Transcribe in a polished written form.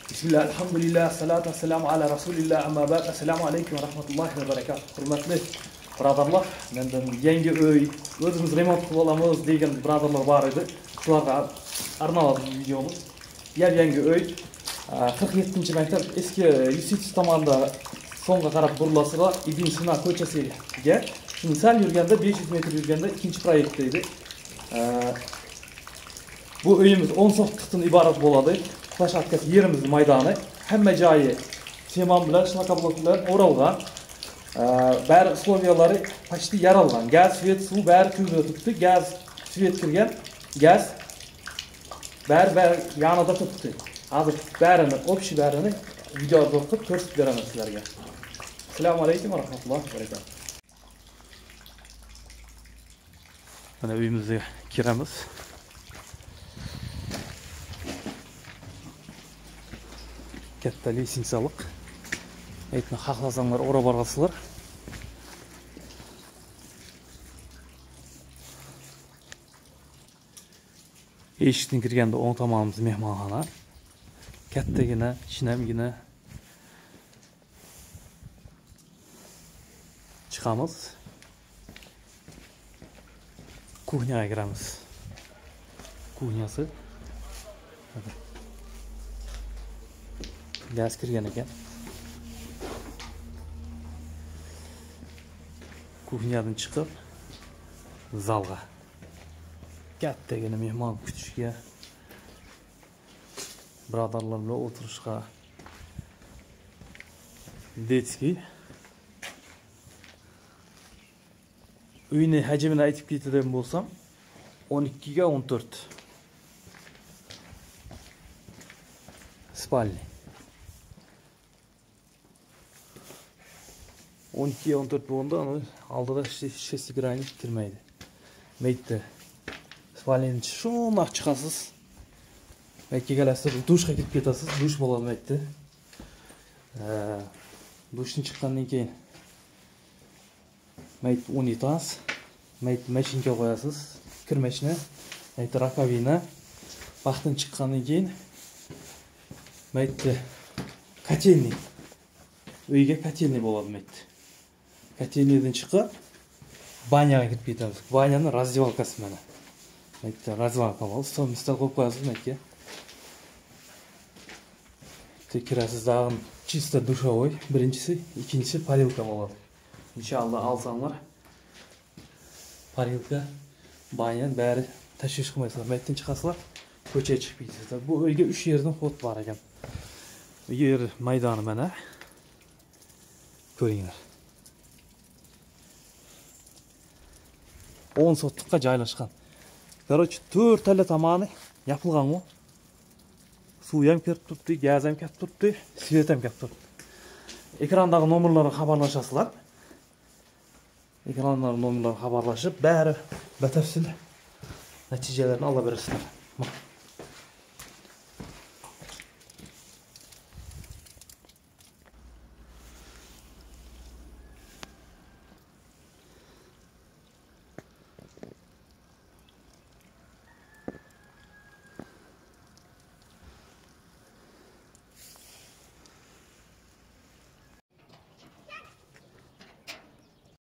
Bismillah, elhamdülillah, salatu vesselamu ala Rasulillah, amma ba'd. Assalamu alaikum ve rahmetullahi ve berekatuhu. Hurmatli birodarlar, menden yangi uy, o'zimiz remont qilib olamiz degan birodarlar bor edi. Shularga arnaladi videomiz. Yangi uy, 47-maktab eski Yusitov tomonda so'ngga qarab burilasiga Ibn Sina ko'chasiga. Shuni sal yurganda 500 metr yurganda ikinchi proyekt edi. Bu uyimiz 10 sotliqdan iborat bo'ladi. Plaşatkası yerimizin maydani. Hemme joyi seman bilan, shlakoblock bilan o'ralgan. Bari условиялары почти yaralgan. Gaz, svet, suv bari kuyib o'tibdi. Gaz, svet kirgan. Gaz bari yanida turibdi. Hozir barini, общий barini videoda qilib ko'rsatib beraman sizlarga. Assalomu alaykum va rahmatullohi va barakatuh. Mana uyimizga kiramiz. Katta leysinsalık. Aytma xohlasanlar ora borasizlar. Eshikdan kirganda o'ng tomonimiz mehmonxona. Kattagina, shinamgina chiqamiz. Kuxnyaga kiramiz. Kuxnyasi gaz kirgan ekan. Kuxnyadan chiqib zalga. Kattagina mehmon kutishga, birodarlar bilan o'tirishga. Detskiy. Uyning hajmini aytib ketadigan bo'lsam, 12 ga 14. Spalni. 12-14 bo'lganda oldida shestigrannik kirmaydi. Maytda spalnidan shundoq chiqasiz. Maytga kelasiz, dushga kirib ketasiz, dush bo'lolmaydi. Dushdan chiqqandan keyin mayt unitaz, mayt mashinka qo'yasiz, kirmashni, mayt rakovina. Vaqtdan chiqqandan keyin maytda kotelnik. Uyga kotelnik bo'ladi mayt. Kotelnikdan chiqib banyaga kirib ketamiz. Banyaning razdevалкасы mana. Maytda razdевалка bor. Stol mistal qo'yib qo'yasiz maytga. Kirasiz dag'in чисто душевой. Birinchisi, ikkinchisi parилка bo'ladi. Inshaalloh alsanglar parилка, banyan bari tashvish qilmaysizlar. Maytdan chiqasizlar, ko'chaga chiqib ketasizlar. Bu uyga 3 yerdan xod bor ekan. Yer maydoni mana. Ko'ringlar. 10 sotliqqa joylashgan. Короче, 4 tala tomoni yopilgan u. Suv ham kirib turibdi, gaz ham kirib turibdi, svet ham kirib turibdi. Ekrandagi nomerlarga xabarlashasizlar. Ekrandagi nomerlarga xabarlashib, bari batafsil natijalarni ola berasizlar.